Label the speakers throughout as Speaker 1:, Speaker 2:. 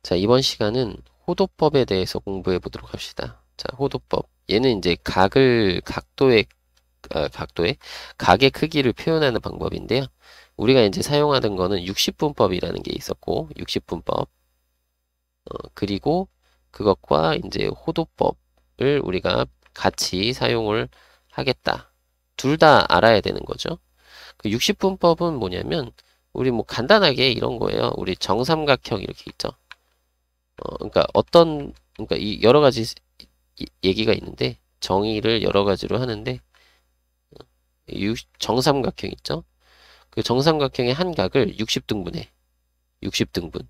Speaker 1: 자, 이번 시간은 호도법에 대해서 공부해 보도록 합시다. 자, 호도법. 얘는 이제 각도의 각의 크기를 표현하는 방법인데요. 우리가 이제 사용하던 거는 60분법이라는 게 있었고, 60분법. 그리고 그것과 이제 호도법을 우리가 같이 사용을 하겠다. 둘 다 알아야 되는 거죠. 그 60분법은 뭐냐면, 우리 뭐 간단하게 이런 거예요. 우리 정삼각형 이렇게 있죠. 그러니까 이 여러 가지 얘기가 있는데, 정의를 여러 가지로 하는데, 정삼각형 있죠? 그 정삼각형의 한 각을 60등분해. 60등분.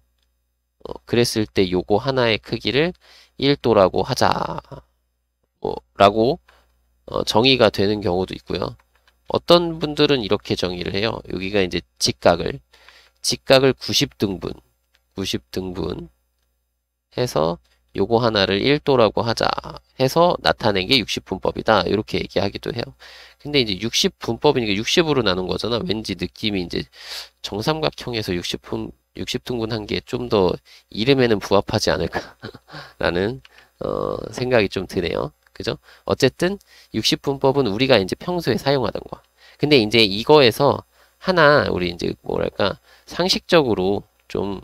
Speaker 1: 그랬을 때 요거 하나의 크기를 1도라고 하자. 라고 정의가 되는 경우도 있고요. 어떤 분들은 이렇게 정의를 해요. 여기가 이제 직각을 90등분 해서 요거 하나를 1도라고 하자 해서 나타낸 게 60분법이다. 이렇게 얘기하기도 해요. 근데 이제 60분법이니까 60으로 나눈 거잖아. 왠지 느낌이 이제 정삼각형에서 60등분 한 게 좀 더 이름에는 부합하지 않을까라는 생각이 좀 드네요. 그죠? 어쨌든 60분법은 우리가 이제 평소에 사용하던 거. 근데 이제 이거에서 하나 우리 이제 뭐랄까 상식적으로 좀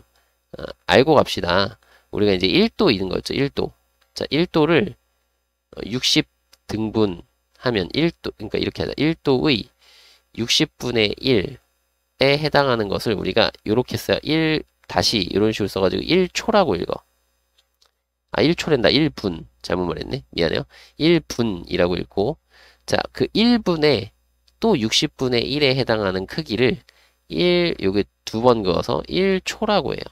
Speaker 1: 알고 갑시다. 우리가 이제 1도 있는 거죠. 1도. 자, 1도를 60등분 하면 1도, 그러니까 이렇게 하자. 1도의 60분의 1에 해당하는 것을 우리가 이렇게 써요. 1 다시 이런 식으로 써가지고 1초라고 읽어. 아, 1초랜다. 1분. 잘못 말했네. 미안해요. 1분이라고 읽고, 자, 그 1분에 또 60분의 1에 해당하는 크기를 요게 두 번 그어서 1초라고 해요.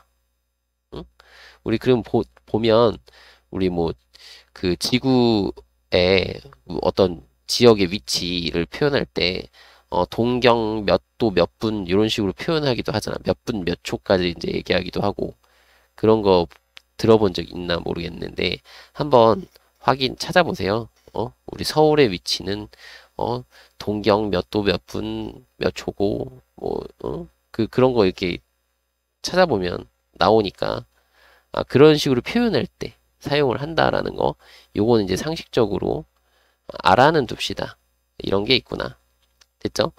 Speaker 1: 응? 우리 그럼 보면, 우리 뭐, 그 지구의 어떤 지역의 위치를 표현할 때, 동경 몇 도 몇 분, 이런 식으로 표현하기도 하잖아. 몇 분 몇 초까지 이제 얘기하기도 하고, 그런 거 들어본 적 있나 모르겠는데 한번 찾아보세요. 우리 서울의 위치는 동경 몇 도 몇 분 몇 초고 뭐 그런 거 이렇게 찾아보면 나오니까 그런 식으로 표현할 때 사용을 한다라는 거 요거는 이제 상식적으로 알아는 둡시다. 이런 게 있구나. 됐죠?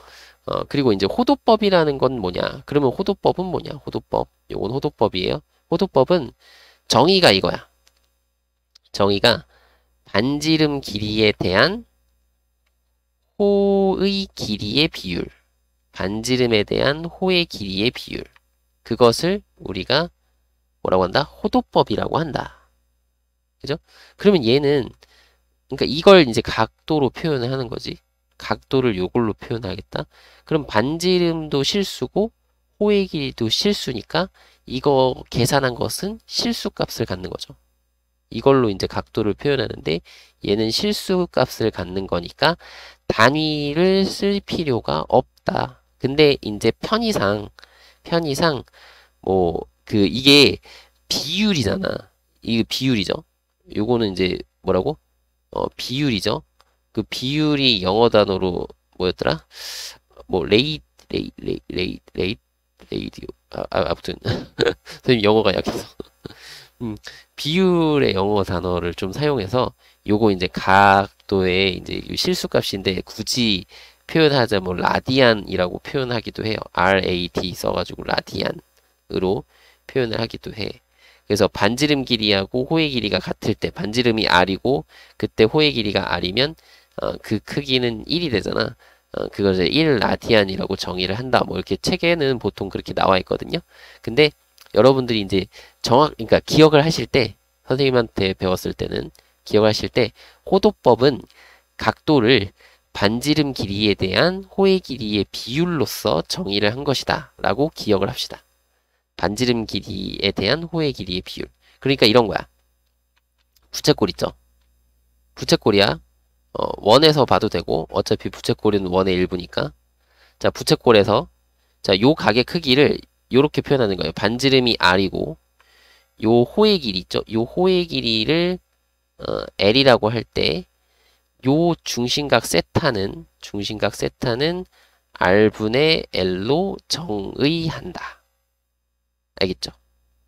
Speaker 1: 그리고 이제 호도법이라는 건 뭐냐? 그러면 호도법은 뭐냐? 호도법. 요건 호도법이에요. 호도법은 정의가 이거야. 정의가 반지름 길이에 대한 호의 길이의 비율. 반지름에 대한 호의 길이의 비율. 그것을 우리가 뭐라고 한다? 호도법이라고 한다. 그죠? 그러면 얘는, 그러니까 이걸 이제 각도로 표현을 하는 거지. 각도를 요걸로 표현하겠다. 그럼 반지름도 실수고, 호의 길이도 실수니까, 이거 계산한 것은 실수 값을 갖는 거죠. 이걸로 이제 각도를 표현하는데 얘는 실수 값을 갖는 거니까 단위를 쓸 필요가 없다. 근데 이제 편의상 뭐 이게 비율이잖아. 이게 비율이죠. 요거는 이제 뭐라고? 비율이죠. 그 비율이 영어 단어로 뭐였더라? 뭐 레이디오. 아무튼 선생님 영어가 약해서 음, 비율의 영어 단어를 좀 사용해서 요거 이제 각도의 이제 실수값인데 굳이 표현하자면 라디안이라고 표현하기도 해요. RAD 써가지고 라디안으로 표현을 하기도 해. 그래서 반지름 길이하고 호의 길이가 같을 때 반지름이 R이고 그때 호의 길이가 R이면 그 크기는 1이 되잖아. 그것을 1라디안이라고 정의를 한다. 뭐 이렇게 책에는 보통 그렇게 나와 있거든요. 근데 여러분들이 이제 그러니까 기억을 하실 때, 선생님한테 배웠을 때는 기억하실 때, 호도법은 각도를 반지름 길이에 대한 호의 길이의 비율로서 정의를 한 것이다. 라고 기억을 합시다. 반지름 길이에 대한 호의 길이의 비율. 그러니까 이런 거야. 부채꼴 있죠? 부채꼴이야. 원에서 봐도 되고, 어차피 부채꼴은 원의 일부니까. 자, 부채꼴에서, 자, 요 각의 크기를 요렇게 표현하는 거예요. 반지름이 R이고, 요 호의 길이 있죠? 요 호의 길이를 L이라고 할 때, 요 중심각 세타는 R분의 L로 정의한다. 알겠죠?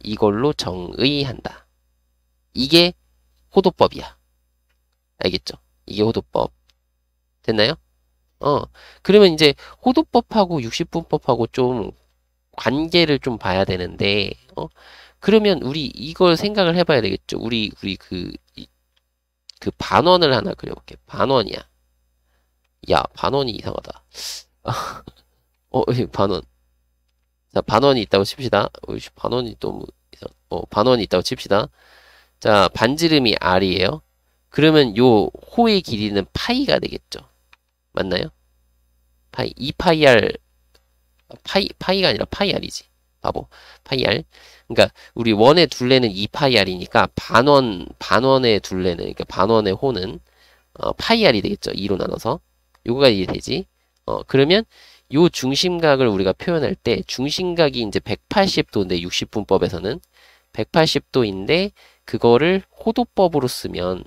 Speaker 1: 이걸로 정의한다. 이게 호도법이야. 알겠죠? 이게 호도법. 됐나요? 그러면 이제 호도법하고 60분법하고 좀 관계를 좀 봐야 되는데, 그러면 우리 이걸 생각을 해봐야 되겠죠. 우리 그 반원을 하나 그려볼게. 반원이야. 야, 반원이 이상하다. 반원. 자, 반원이 있다고 칩시다. 반원이 너무 이상, 반원이 있다고 칩시다. 자, 반지름이 R이에요. 그러면 요 호의 길이는 파이가 되겠죠. 맞나요? 파이, 2파이 R, 파이가 아니라 파이 R이지. 바보. 파이 R. 그러니까 우리 원의 둘레는 2파이 R이니까 반원의 둘레는, 그러니까 반원의 호는 파이 R이 되겠죠. 2로 나눠서. 요거가 이해되지? 그러면 요 중심각을 우리가 표현할 때 중심각이 이제 180도인데 60분법에서는 180도인데 그거를 호도법으로 쓰면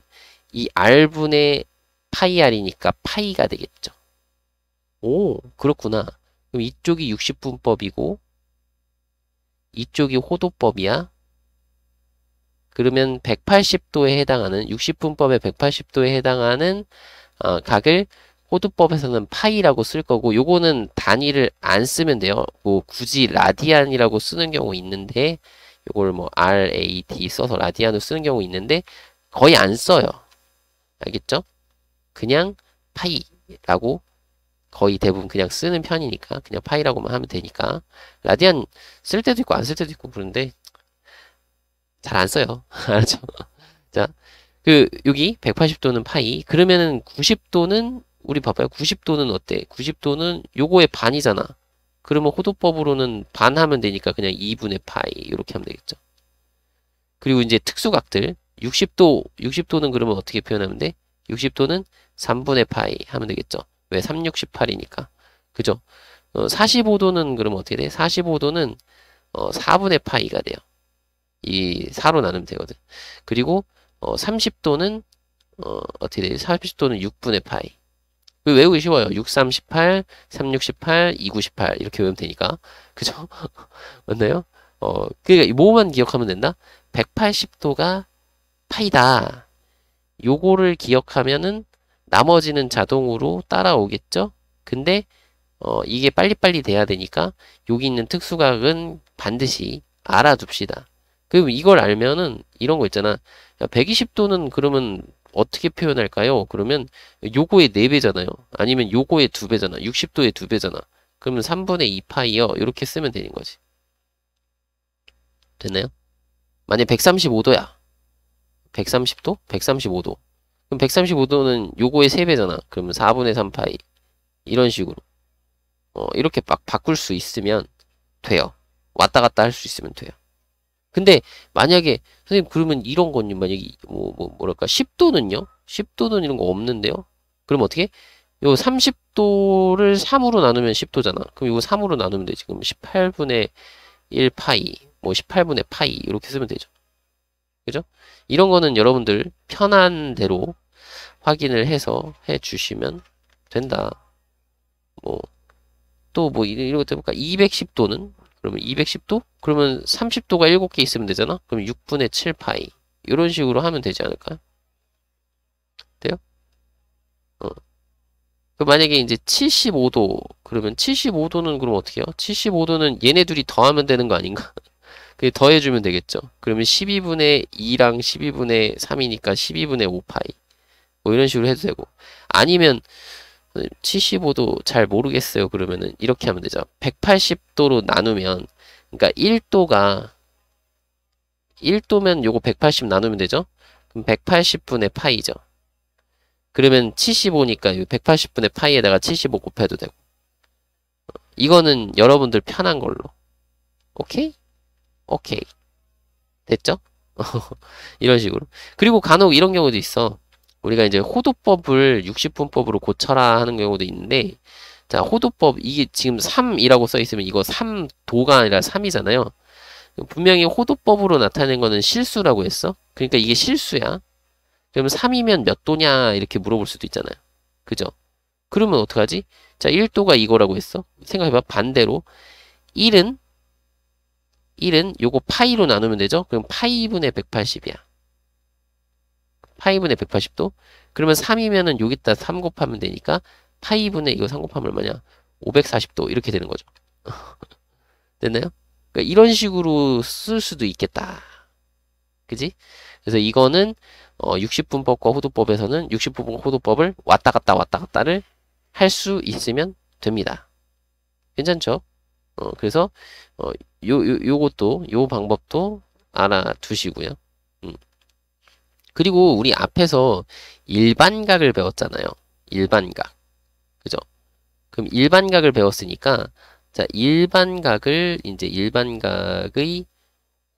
Speaker 1: 이 R분의 파이 R이니까 파이가 되겠죠. 오, 그렇구나. 그럼 이쪽이 60분법이고 이쪽이 호도법이야. 그러면 180도에 해당하는 60분법의 180도에 해당하는 각을 호도법에서는 파이라고 쓸 거고 요거는 단위를 안 쓰면 돼요. 뭐 굳이 라디안이라고 쓰는 경우 있는데 요걸 뭐 RAD 써서 라디안으로 쓰는 경우 있는데 거의 안 써요. 알겠죠? 그냥 파이라고 거의 대부분 그냥 쓰는 편이니까 그냥 파이라고만 하면 되니까 라디안 쓸 때도 있고 안 쓸 때도 있고 그런데 잘 안 써요. 알았죠? 자, 여기 180도는 파이. 그러면은 90도는 우리 봐봐요. 90도는 어때? 90도는 요거의 반이잖아. 그러면 호도법으로는 반 하면 되니까 그냥 2분의 파이 이렇게 하면 되겠죠. 그리고 이제 특수각들 60도는 그러면 어떻게 표현하면 돼? 60도는 3분의 파이 하면 되겠죠. 왜? 3, 68이니까. 그죠? 45도는 그러면 어떻게 돼? 45도는 4분의 파이가 돼요. 이 4로 나누면 되거든. 그리고 30도는 어떻게 돼? 30도는 6분의 파이. 외우기 쉬워요. 6, 3, 18, 3, 6, 18, 2, 9, 18 이렇게 외우면 되니까. 그죠? 맞나요? 그러니까 뭐만 기억하면 된다? 180도가 파이다. 요거를 기억하면은 나머지는 자동으로 따라오겠죠? 근데 이게 빨리빨리 돼야 되니까 여기 있는 특수각은 반드시 알아둡시다. 그럼 이걸 알면은 이런 거 있잖아. 120도는 그러면 어떻게 표현할까요? 그러면 요거의 4배잖아요. 아니면 요거의 2배잖아. 60도의 2배잖아. 그러면 3분의 2파이요. 이렇게 쓰면 되는 거지. 됐나요? 만약 135도야. 130도? 135도. 그럼 135도는 요거의 3배잖아. 그러면 4분의 3파이. 이런 식으로. 이렇게 막 바꿀 수 있으면 돼요. 왔다 갔다 할 수 있으면 돼요. 근데 만약에 선생님 그러면 이런 건요. 만약에 뭐랄까 10도는요? 10도는 이런 거 없는데요? 그럼 어떻게? 요 30도를 3으로 나누면 10도잖아. 그럼 이거 3으로 나누면 되지. 그럼 18분의 1 파이, 뭐 18분의 파이 이렇게 쓰면 되죠. 그죠? 이런 거는 여러분들 편한 대로 확인을 해서 해 주시면 된다. 뭐 또 뭐 이런 것도 해볼까? 210도는 그러면 210도? 그러면 30도가 7개 있으면 되잖아? 그럼 6분의 7파이 이런 식으로 하면 되지 않을까요? 돼요? 그 만약에 이제 75도 그러면 75도는 그럼 어떻게 해요? 75도는 얘네 둘이 더하면 되는 거 아닌가? 그 더해주면 되겠죠. 그러면 12분의 2랑 12분의 3이니까 12분의 5파이 뭐 이런 식으로 해도 되고 아니면 75도 잘 모르겠어요. 그러면은 이렇게 하면 되죠. 180도로 나누면 그러니까 1도면 요거 180 나누면 되죠. 그럼 180분의 파이죠. 그러면 75니까 180분의 파이에다가 75 곱해도 되고 이거는 여러분들 편한 걸로 오케이? 오케이 됐죠? 이런 식으로 그리고 간혹 이런 경우도 있어. 우리가 이제 호도법을 60분법으로 고쳐라 하는 경우도 있는데 자 호도법 이게 지금 3이라고 써 있으면 이거 3도가 아니라 3이잖아요. 분명히 호도법으로 나타낸 거는 실수라고 했어. 그러니까 이게 실수야. 그러면 3이면 몇 도냐 이렇게 물어볼 수도 있잖아요. 그죠? 그러면 어떡하지? 자 1도가 이거라고 했어. 생각해봐. 반대로 1은 1은 요거 파이로 나누면 되죠? 그럼 파이분의 180이야. 파이분의 180도. 그러면 3이면은 여기다 3 곱하면 되니까 파이분의 이거 3 곱하면 얼마냐? 540도 이렇게 되는 거죠. 됐나요? 그러니까 이런 식으로 쓸 수도 있겠다. 그지? 그래서 이거는 60분법과 호도법에서는 60분 호도법을 왔다 갔다를 할 수 있으면 됩니다. 괜찮죠? 그래서 요것도 요 방법도 알아두시고요. 그리고 우리 앞에서 일반각을 배웠잖아요. 일반각. 그죠? 그럼 일반각을 배웠으니까 자, 일반각을 이제 일반각의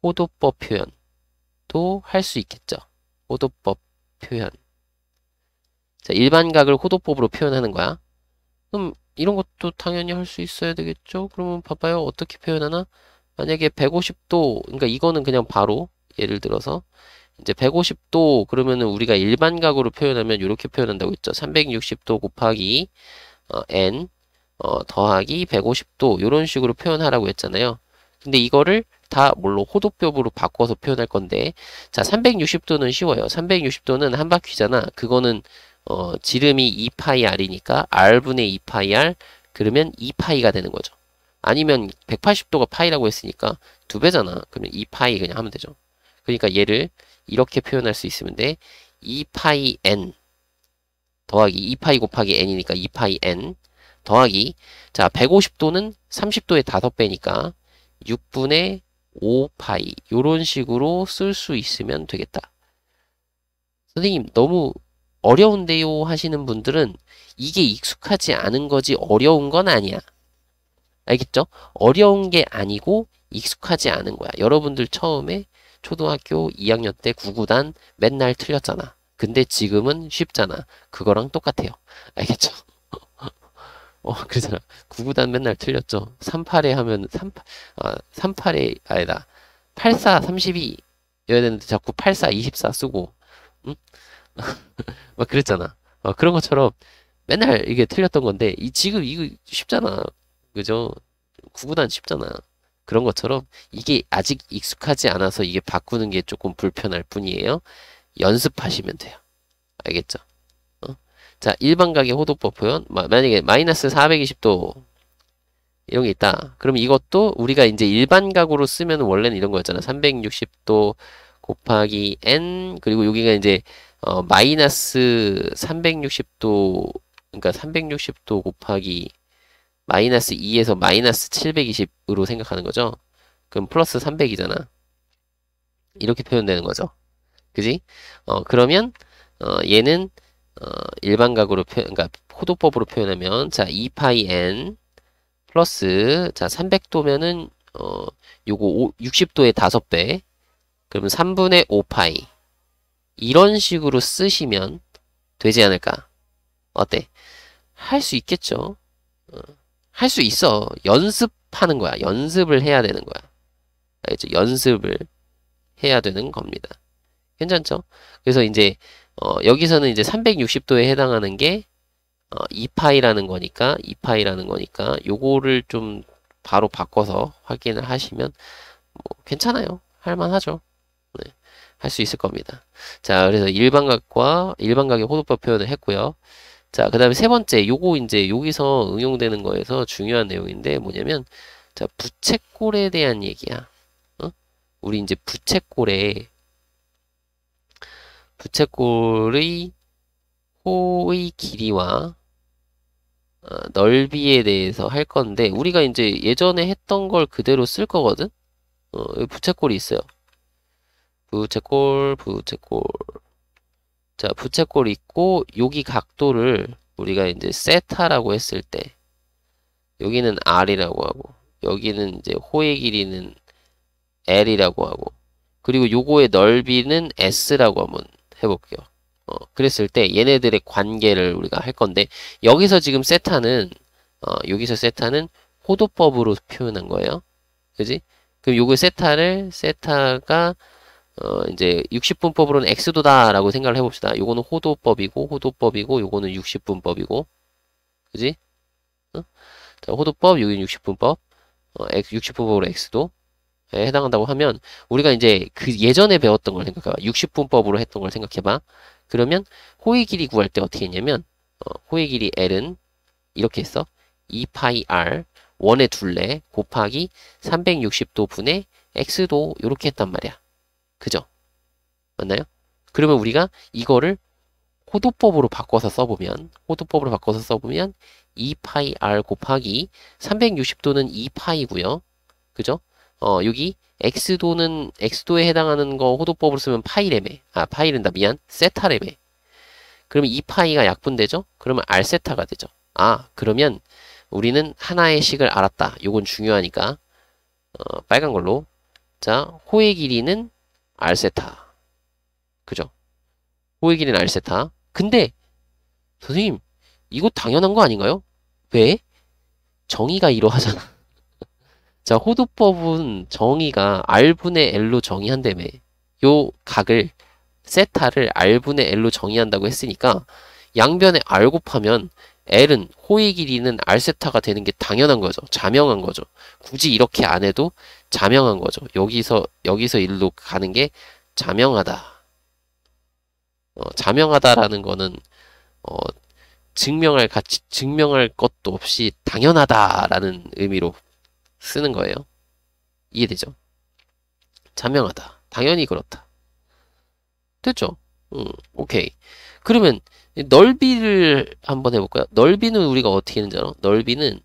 Speaker 1: 호도법 표현도 할 수 있겠죠. 호도법 표현. 자, 일반각을 호도법으로 표현하는 거야. 그럼 이런 것도 당연히 할 수 있어야 되겠죠. 그러면 봐봐요. 어떻게 표현하나? 만약에 150도, 그러니까 이거는 그냥 바로 예를 들어서 이제 150도 그러면은 우리가 일반각으로 표현하면 이렇게 표현한다고 했죠. 360도 곱하기 n 더하기 150도 이런 식으로 표현하라고 했잖아요. 근데 이거를 다 뭘로 호도법으로 바꿔서 표현할 건데 자 360도는 쉬워요. 360도는 한 바퀴잖아. 그거는 지름이 2파이 r이니까 r분의 2파이 r 그러면 2파이가 되는 거죠. 아니면 180도가 파이라고 했으니까 2배잖아. 그러면 2파이 그냥 하면 되죠. 그러니까 얘를 이렇게 표현할 수 있으면 돼. 2파이 n 더하기 2파이 곱하기 n이니까 2파이 n 더하기 자 150도는 30도의 5배니까 6분의 5파이 요런 식으로 쓸 수 있으면 되겠다. 선생님 너무 어려운데요 하시는 분들은 이게 익숙하지 않은 거지 어려운 건 아니야. 알겠죠? 어려운 게 아니고 익숙하지 않은 거야. 여러분들 처음에 초등학교 2학년 때 구구단 맨날 틀렸잖아. 근데 지금은 쉽잖아. 그거랑 똑같아요. 알겠죠? 그러잖아. 구구단 맨날 틀렸죠. 38에 하면 38에 아니다. 84 32 여야 되는데 자꾸 84 24 쓰고 응? 막 그랬잖아. 그런 것처럼 맨날 이게 틀렸던 건데 지금 이거 쉽잖아. 그죠? 구구단 쉽잖아. 그런 것처럼 이게 아직 익숙하지 않아서 이게 바꾸는 게 조금 불편할 뿐이에요. 연습하시면 돼요. 알겠죠? 자, 일반각의 호도법 표현. 만약에 마이너스 420도 이런 게 있다. 그럼 이것도 우리가 이제 일반각으로 쓰면 원래는 이런 거였잖아. 360도 곱하기 n 그리고 여기가 이제 마이너스 360도 그러니까 360도 곱하기 마이너스 2에서 마이너스 720으로 생각하는 거죠. 그럼 플러스 300이잖아. 이렇게 표현되는 거죠. 그지? 그러면 얘는 일반각으로 그러니까 호도법으로 표현하면 자 2파이 n 플러스 자 300도면은 요거 60도의 5배 그러면 3분의 5파이 이런 식으로 쓰시면 되지 않을까? 어때? 할 수 있겠죠? 할 수 있어. 연습하는 거야. 연습을 해야 되는 거야. 알겠죠? 연습을 해야 되는 겁니다. 괜찮죠? 그래서 이제 여기서는 이제 360도에 해당하는 게 2파이라는 거니까 요거를 좀 바로 바꿔서 확인을 하시면 뭐 괜찮아요. 할만하죠. 네, 할 수 있을 겁니다. 자, 그래서 일반각의 호도법 표현을 했고요. 자, 그 다음에 세 번째, 요거 이제 여기서 응용되는 거에서 중요한 내용인데 뭐냐면 자, 부채꼴에 대한 얘기야. 우리 이제 부채꼴의 호의 길이와 넓이에 대해서 할 건데 우리가 이제 예전에 했던 걸 그대로 쓸 거거든. 여기 부채꼴이 있어요. 부채꼴. 자, 부채꼴 있고 여기 각도를 우리가 이제 세타라고 했을 때 여기는 r이라고 하고 여기는 이제 호의 길이는 l이라고 하고 그리고 요거의 넓이는 s라고 한번 해볼게요. 그랬을 때 얘네들의 관계를 우리가 할 건데 여기서 지금 세타는 호도법으로 표현한 거예요. 그지? 그럼 요거 세타가 이제 60분법으로는 x도다라고 생각을 해봅시다. 요거는 호도법이고 요거는 60분법이고 그지? 자, 호도법 여기는 60분법 60분법으로 x도 해당한다고 하면 우리가 이제 그 예전에 배웠던 걸 생각해봐. 60분법으로 했던 걸 생각해봐. 그러면 호의 길이 구할 때 어떻게 했냐면 호의 길이 L은 이렇게 했어. 2파이 R 원의 둘레 곱하기 360도 분의 X도 이렇게 했단 말이야. 그죠? 맞나요? 그러면 우리가 이거를 호도법으로 바꿔서 써보면 2파이 R 곱하기 360도는 2파이고요. 그죠? 여기 X도에 해당하는 거 호도법으로 쓰면 파이래매. 파이랜다. 미안. 세타래매. 그러면 2파이가 약분되죠? 그러면 R 세타가 되죠. 그러면 우리는 하나의 식을 알았다. 요건 중요하니까 빨간 걸로. 자, 호의 길이는 R 세타. 그죠? 호의 길이는 R 세타. 근데 선생님 이거 당연한 거 아닌가요? 왜? 정의가 이러하잖아. 자, 호도법은 정의가 R분의 L로 정의한다며. 요 각을 세타를 R분의 L로 정의한다고 했으니까 양변에 R 곱하면 L은 호의 길이는 R 세타가 되는 게 당연한 거죠. 자명한 거죠. 굳이 이렇게 안 해도 자명한 거죠. 여기서 일로 가는 게 자명하다. 자명하다라는 거는 증명할 것도 없이 당연하다라는 의미로 쓰는 거예요. 이해되죠? 자명하다. 당연히 그렇다. 됐죠? 오케이. 그러면 넓이를 한번 해볼까요? 넓이는 우리가 어떻게 했는지 알아? 넓이는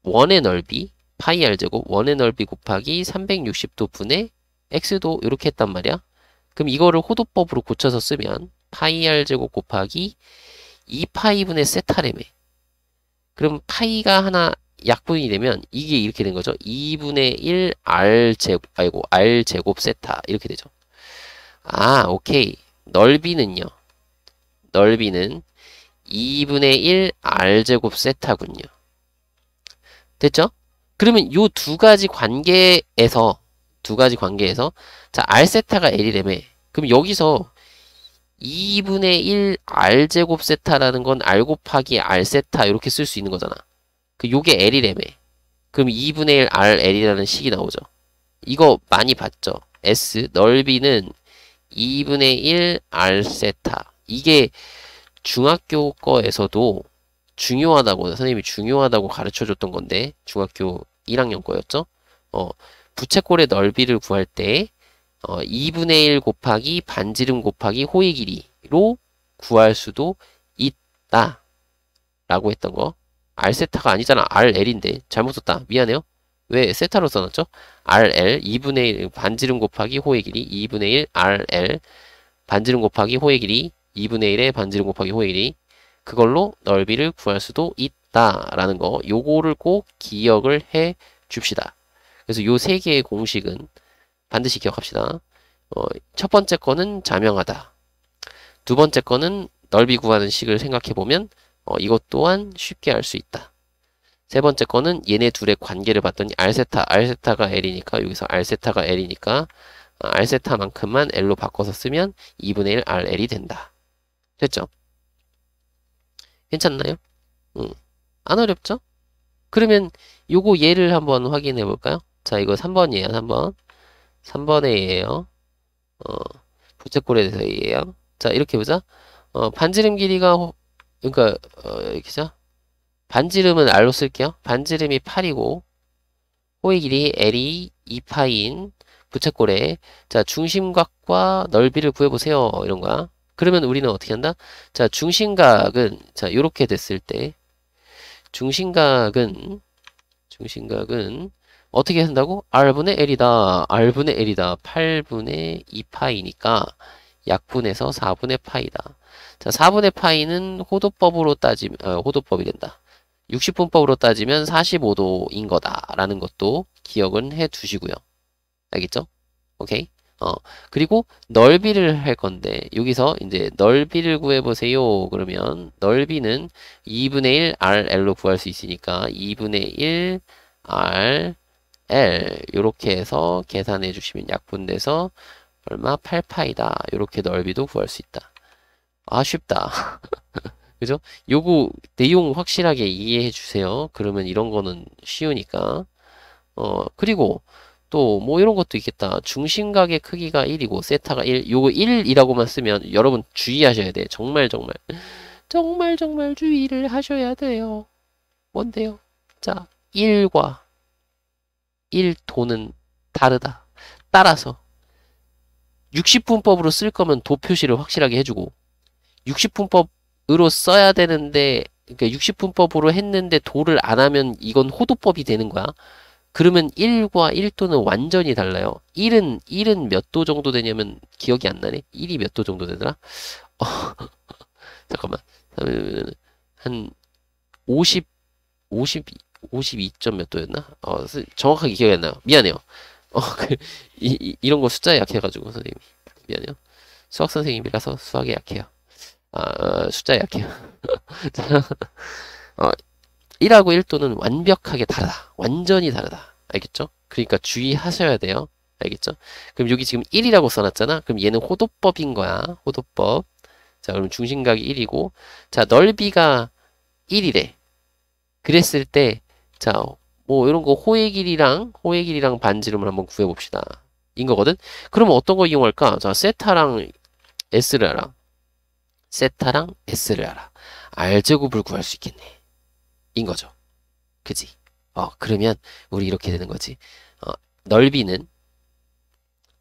Speaker 1: 원의 넓이 파이 r 제곱 원의 넓이 곱하기 360도 분의 x도 이렇게 했단 말이야. 그럼 이거를 호도법으로 고쳐서 쓰면 파이 r 제곱 곱하기 2파이분의 세타래매. 그럼 파이가 하나 약분이 되면 이게 이렇게 된 거죠. 2분의 1 r 제곱 세타 이렇게 되죠. 오케이. 넓이는 2분의 1 r 제곱 세타군요. 됐죠? 그러면 요 두 가지 관계에서 자, r 세타가 l이라며. 그럼 여기서 2분의 1 r 제곱 세타라는 건 r 곱하기 r 세타 이렇게 쓸 수 있는 거잖아. 요게 l이라며. 그럼 2분의 1 r l이라는 식이 나오죠. 이거 많이 봤죠? S 넓이는 2분의 1 r 세타. 이게 중학교 거에서도 선생님이 중요하다고 가르쳐줬던 건데 중학교 1학년 거였죠? 부채꼴의 넓이를 구할 때 2분의 1 곱하기 반지름 곱하기 호의 길이로 구할 수도 있다 라고 했던 거. R 세타가 아니잖아. RL인데 잘못 썼다. 미안해요. 왜 세타로 써놨죠? RL 2분의 1 반지름 곱하기 호의 길이 2분의 1 RL 반지름 곱하기 호의 길이 2분의 1의 반지름 곱하기 호의 길이 그걸로 넓이를 구할 수도 있다라는 거. 요거를 꼭 기억을 해 줍시다. 그래서 요 세 개의 공식은 반드시 기억합시다. 첫 번째 거는 자명하다. 두 번째 거는 넓이 구하는 식을 생각해보면 이것 또한 쉽게 알 수 있다. 세 번째 거는 얘네 둘의 관계를 봤더니 R세타가 L이니까 여기서 R세타가 L이니까 R세타만큼만 L로 바꿔서 쓰면 2분의 1 RL이 된다. 됐죠? 괜찮나요? 안 어렵죠? 그러면 요거 예를 한번 확인해 볼까요? 자, 이거 3번이에요. 3번의 예예요. 부채꼴에 대해서 예예요. 자, 이렇게 보자. 반지름 길이가 그러니까 이렇게죠. 반지름은 R로 쓸게요. 반지름이 8이고 호의 길이 L이 2파인 부채꼴에 자, 중심각과 넓이를 구해보세요. 이런 거야. 그러면 우리는 어떻게 한다? 자, 중심각은 자, 요렇게 됐을 때 중심각은 어떻게 한다고? R분의 L이다. 8분의 2파이니까 약분해서 4분의 파이다. 자, 4분의 파이는 호도법으로 따지면 호도법이 된다. 60분법으로 따지면 45도인 거다라는 것도 기억은 해 두시고요. 알겠죠? 오케이? 그리고 넓이를 할 건데 여기서 이제 넓이를 구해보세요. 그러면 넓이는 2분의 1 RL로 구할 수 있으니까 2분의 1 RL 요렇게 해서 계산해 주시면 약분돼서 얼마? 8파이다. 요렇게 넓이도 구할 수 있다. 쉽다. 그죠? 요거 내용 확실하게 이해해 주세요. 그러면 이런 거는 쉬우니까. 그리고 또 뭐 이런 것도 있겠다. 중심각의 크기가 1이고 세타가 1. 요거 1이라고만 쓰면 여러분 주의하셔야 돼. 정말 정말 정말 정말 주의를 하셔야 돼요. 뭔데요? 자, 1과 1도는 다르다. 따라서 60분법으로 쓸 거면 도 표시를 확실하게 해주고 60분법으로 써야 되는데 그러니까 60분법으로 했는데 도를 안 하면 이건 호도법이 되는 거야. 그러면 1과 1도는 완전히 달라요. 1은 몇 도 정도 되냐면 기억이 안 나네. 1이 몇 도 정도 되더라? 잠깐만. 한 50, 52점 몇 도였나? 정확하게 기억이 안 나요. 미안해요. 이런 거 숫자에 약해가지고, 선생님이. 미안해요. 수학 선생님이라서 수학에 약해요. 숫자에 약해요. 어, 1하고 1도는 완벽하게 다르다. 완전히 다르다. 알겠죠? 그러니까 주의하셔야 돼요. 알겠죠? 그럼 여기 지금 1이라고 써놨잖아? 그럼 얘는 호도법인 거야. 호도법. 자, 그럼 중심각이 1이고, 자, 넓이가 1이래. 그랬을 때, 자, 뭐, 이런 거 호의 길이랑 반지름을 한번 구해봅시다. 인 거거든? 그러면 어떤 거 이용할까? 자, 세타랑 S를 알아. 세타랑 S를 알아. R제곱을 구할 수 있겠네. 인 거죠. 그지? 그러면, 우리 이렇게 되는 거지. 넓이는,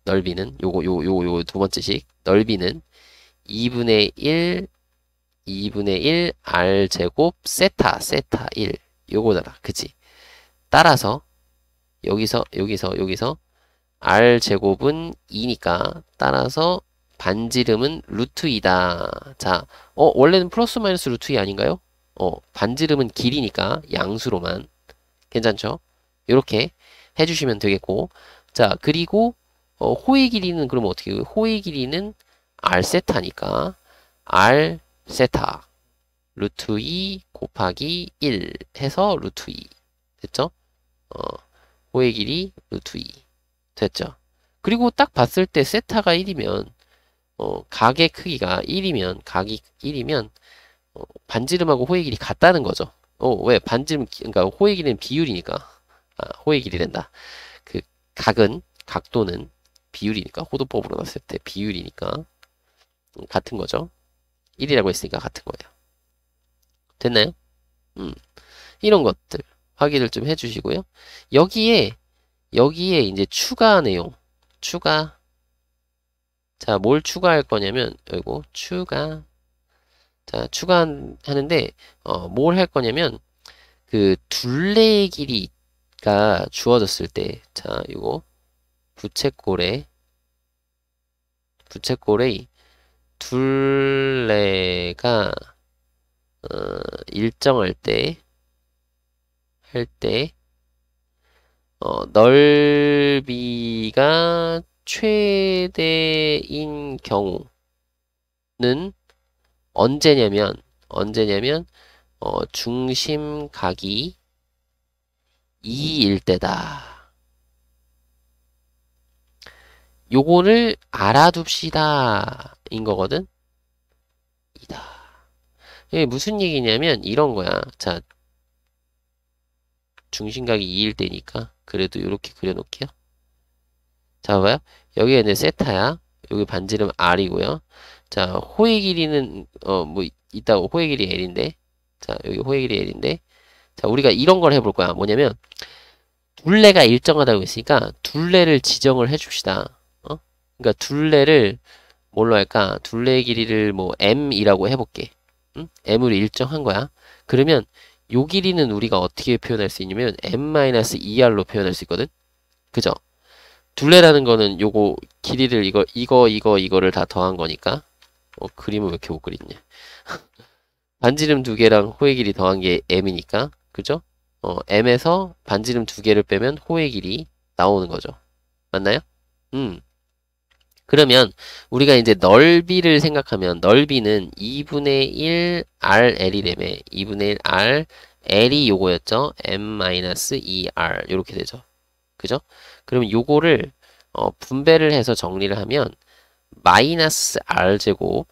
Speaker 1: 요거 두 번째 식. 넓이는 2분의 1 R제곱 세타 1 요거잖아. 그치? 따라서 여기서 R제곱은 2니까 따라서 반지름은 루트 2다. 자, 원래는 플러스 마이너스 루트 2 아닌가요? 반지름은 길이니까 양수로만. 괜찮죠? 이렇게 해주시면 되겠고. 자, 그리고 호의 길이는 그러면 어떻게 해요? 호의 길이는 R 세타니까 R 세타 루트 2 곱하기 1 해서 루트 2 됐죠? 호의 길이 루트 2 됐죠? 그리고 딱 봤을 때 세타가 1이면 각의 크기가 1이면 각이 1이면 반지름하고 호의 길이 같다는 거죠. 왜? 반지름 그러니까 호의 길이는 비율이니까 호의 길이 된다. 그 각도는 비율이니까 호도법으로 났을 때 비율이니까 같은 거죠. 1이라고 했으니까 같은 거예요. 됐나요? 이런 것들 확인을 좀 해주시고요. 여기에 이제 추가 내용, 자, 뭘 추가할 거냐면, 이거 자, 추가하는데, 뭘 할 거냐면, 그 둘레의 길이가 주어졌을 때, 자, 이거 부채꼴의 둘레가 일정할 때 넓이가 최대인 경우는 언제냐면 중심각이 2일 때다. 요거를 알아둡시다. 인 거거든. 이다. 이게 무슨 얘기냐면 이런 거야. 자, 중심각이 2일 때니까 그래도 이렇게 그려놓을게요. 자, 봐봐요. 여기가 이제 세타야. 여기 반지름 R이고요. 자, 호의 길이는 뭐 있다고 호의 길이 L인데, 자, 여기 호의 길이 L인데, 자, 우리가 이런 걸 해볼 거야. 뭐냐면 둘레가 일정하다고 했으니까 둘레를 지정을 해줍시다. 그러니까 둘레를 뭘로 할까? 둘레의 길이를 뭐 M이라고 해볼게. 응? M으로 일정한 거야. 그러면 요 길이는 우리가 어떻게 표현할 수 있냐면 M-2R로 표현할 수 있거든. 그죠? 둘레라는 거는 요거 길이를 이거를 다 더한 거니까. 그림을 왜 이렇게 못 그리냐. 반지름 두 개랑 호의 길이 더한 게 M이니까. 그죠? M에서 반지름 두 개를 빼면 호의 길이 나오는 거죠. 맞나요? 그러면 우리가 이제 넓이를 생각하면 넓이는 2분의 1 RL이라며 2분의 1 R L이 요거였죠. M-2R 이렇게 되죠. 그죠? 그럼 요거를 분배를 해서 정리를 하면 마이너스 R제곱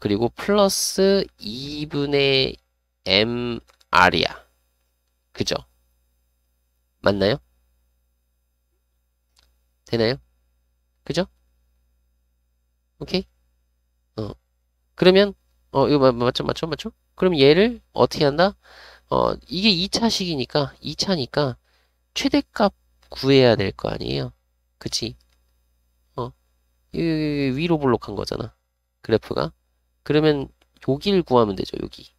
Speaker 1: 그리고 플러스 2분의 MR이야. 그죠? 맞나요? 되나요? 그죠? 오케이? 그러면 이거 맞죠? 그럼 얘를 어떻게 한다? 이게 2차식이니까 2차니까 최대값 구해야 될 거 아니에요? 그치? 어, 이 위로 볼록한 거잖아. 그래프가. 그러면 여기를 구하면 되죠, 여기.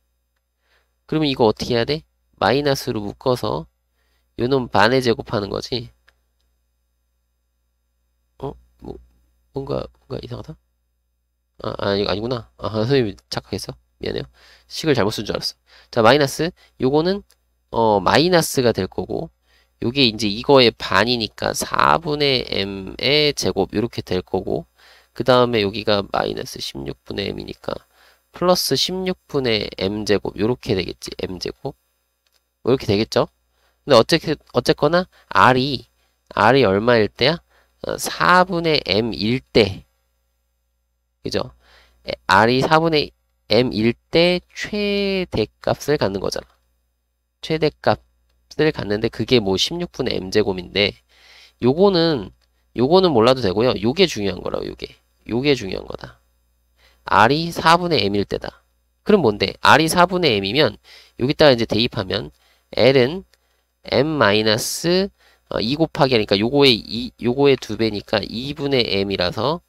Speaker 1: 그러면 이거 어떻게 해야 돼? 마이너스로 묶어서 요놈 반에 제곱하는 거지. 뭐, 뭔가 이상하다? 아니구나. 선생님이 착각했어. 미안해요. 식을 잘못 쓴 줄 알았어. 자, 마이너스. 요거는, 마이너스가 될 거고, 요게 이제 이거의 반이니까 4분의 m의 제곱, 요렇게 될 거고, 그 다음에 여기가 마이너스 16분의 m이니까, 플러스 16분의 m제곱, 요렇게 되겠지. m제곱. 요렇게 되겠죠? 근데 어쨌거나, r이 얼마일 때야? 4분의 m일 때, 그죠? r이 4분의 m일 때 최대값을 갖는 거잖아. 최대값을 갖는데 그게 뭐 16분의 m제곱인데 요거는 몰라도 되고요. 요게 중요한 거라고 요게 중요한 거다. r이 4분의 m일 때다. 그럼 뭔데? r이 4분의 m이면 여기다가 이제 대입하면 l은 m 마이너스 2 곱하기 하니까 요거의 2배니까 2분의 m이라서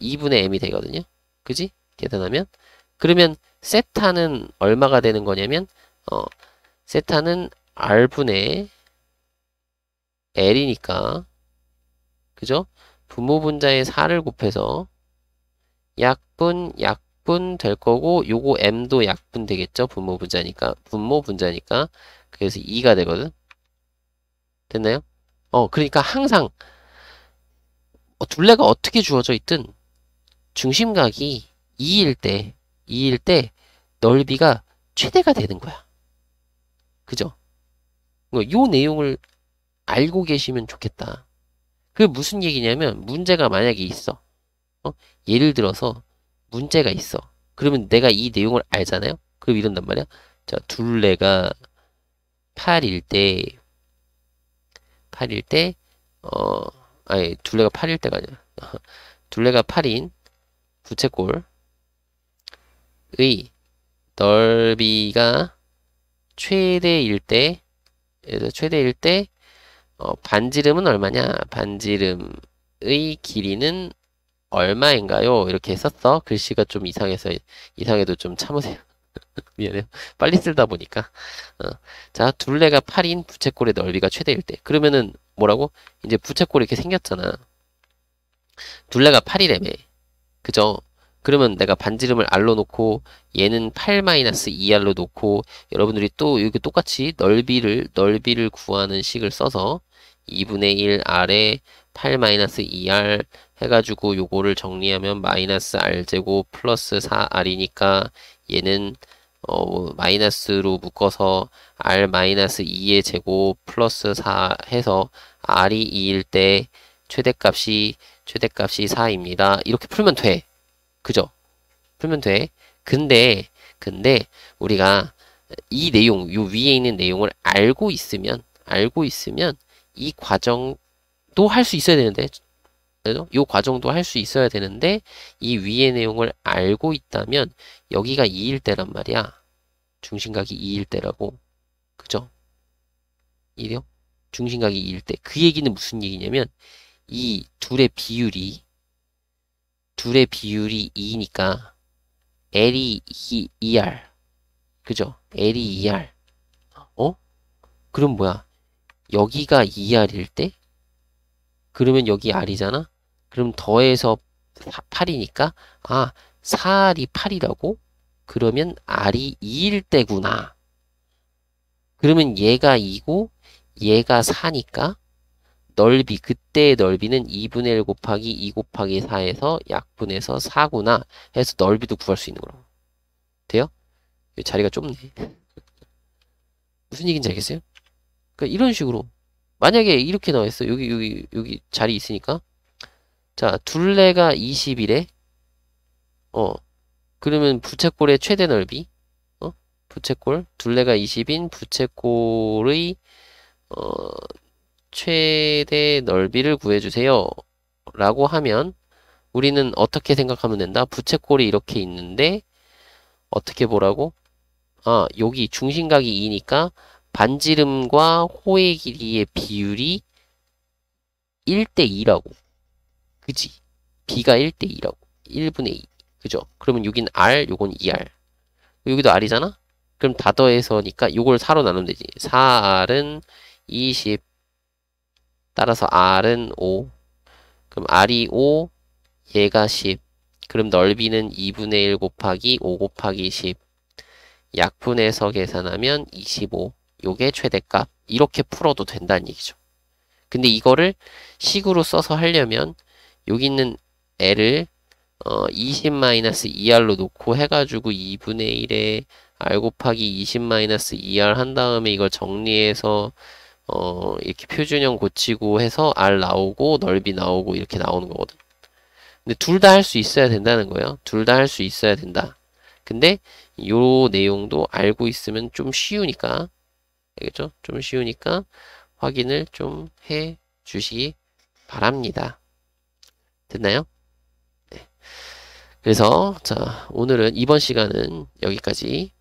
Speaker 1: 2분의 m이 되거든요. 그지? 계산하면 그러면 세타는 얼마가 되는 거냐면 세타는 r분의 l이니까 그죠? 분모분자의 4를 곱해서 약분 될 거고 요거 m도 약분 되겠죠? 분모분자니까 그래서 2가 되거든. 됐나요? 그러니까 항상 둘레가 어떻게 주어져 있든 중심각이 2일 때 넓이가 최대가 되는 거야. 그죠? 요 내용을 알고 계시면 좋겠다. 그게 무슨 얘기냐면 문제가 만약에 있어. 예를 들어서 문제가 있어. 그러면 내가 이 내용을 알잖아요? 그럼 이런단 말이야. 자, 둘레가 8일 때, 둘레가 8일 때가 아니라, 둘레가 8인 부채꼴의 넓이가 최대일 때, 그래서 최대일 때, 반지름은 얼마냐? 반지름의 길이는 얼마인가요? 이렇게 썼어. 글씨가 좀 이상해도 좀 참으세요. 미안해요. 빨리 쓰다 보니까. 자, 둘레가 8인 부채꼴의 넓이가 최대일 때. 그러면은 뭐라고? 이제 부채꼴이 이렇게 생겼잖아. 둘레가 8이라며. 그죠? 그러면 내가 반지름을 r로 놓고 얘는 8-2r로 놓고 여러분들이 또 이렇게 똑같이 넓이를 구하는 식을 써서 2분의 1 r에 8-2r 해가지고 요거를 정리하면 마이너스 r제곱 플러스 4r이니까 얘는 마이너스로 묶어서 r-2의 제곱 플러스 4 해서 r이 2일 때 최대값이 4입니다. 이렇게 풀면 돼. 그죠? 풀면 돼. 근데 우리가 이 내용, 요 위에 있는 내용을 알고 있으면 이 과정도 할 수 있어야 되는데 요 과정도 할 수 있어야 되는데 이 위의 내용을 알고 있다면 여기가 2일 때란 말이야. 중심각이 2일 때라고. 그죠? 이래요? 중심각이 2일 때. 그 얘기는 무슨 얘기냐면 이 둘의 비율이 2니까 L이 2R. 그죠? L이 2R. 그럼 뭐야? 여기가 2R일 때? 그러면 여기 R이잖아? 그럼 더해서 8이니까 4R이 8이라고? 그러면 R이 2일 때구나. 그러면 얘가 2고 얘가 4니까 그때의 넓이는 2분의 1 곱하기 2 곱하기 4에서 약분해서 4구나 해서 넓이도 구할 수 있는 거라고. 돼요? 자리가 좁네. 무슨 얘기인지 알겠어요? 그러니까 이런 식으로 만약에 이렇게 나와 있어. 여기 자리 있으니까. 자, 둘레가 20이래. 그러면 부채꼴의 최대 넓이. 부채꼴. 둘레가 20인 부채꼴의 최대 넓이를 구해주세요. 라고 하면 우리는 어떻게 생각하면 된다? 부채꼴이 이렇게 있는데 어떻게 보라고? 아, 여기 중심각이 2니까 반지름과 호의 길이의 비율이 1대2라고. 그지? B가 1대2라고. 1분의 2. 그죠? 그러면 여긴 R, 요건 2R. 여기도 R이잖아? 그럼 다 더해서니까 요걸 4로 나누면 되지. 4R은 20. 따라서 R은 5. 그럼 R이 5, 얘가 10. 그럼 넓이는 2분의 1 곱하기 5 곱하기 10. 약분해서 계산하면 25. 요게 최대값. 이렇게 풀어도 된다는 얘기죠. 근데 이거를 식으로 써서 하려면 여기 있는 L을 20-2R로 놓고 해가지고 2분의 1에 R 곱하기 20-2R 한 다음에 이걸 정리해서 이렇게 표준형 고치고 해서 R 나오고 넓이 나오고 이렇게 나오는 거거든. 근데 둘 다 할 수 있어야 된다는 거예요. 둘 다 할 수 있어야 된다. 근데 요 내용도 알고 있으면 좀 쉬우니까, 알겠죠? 좀 쉬우니까 확인을 좀 해 주시기 바랍니다. 됐나요? 네. 그래서 자, 오늘은 이번 시간은 여기까지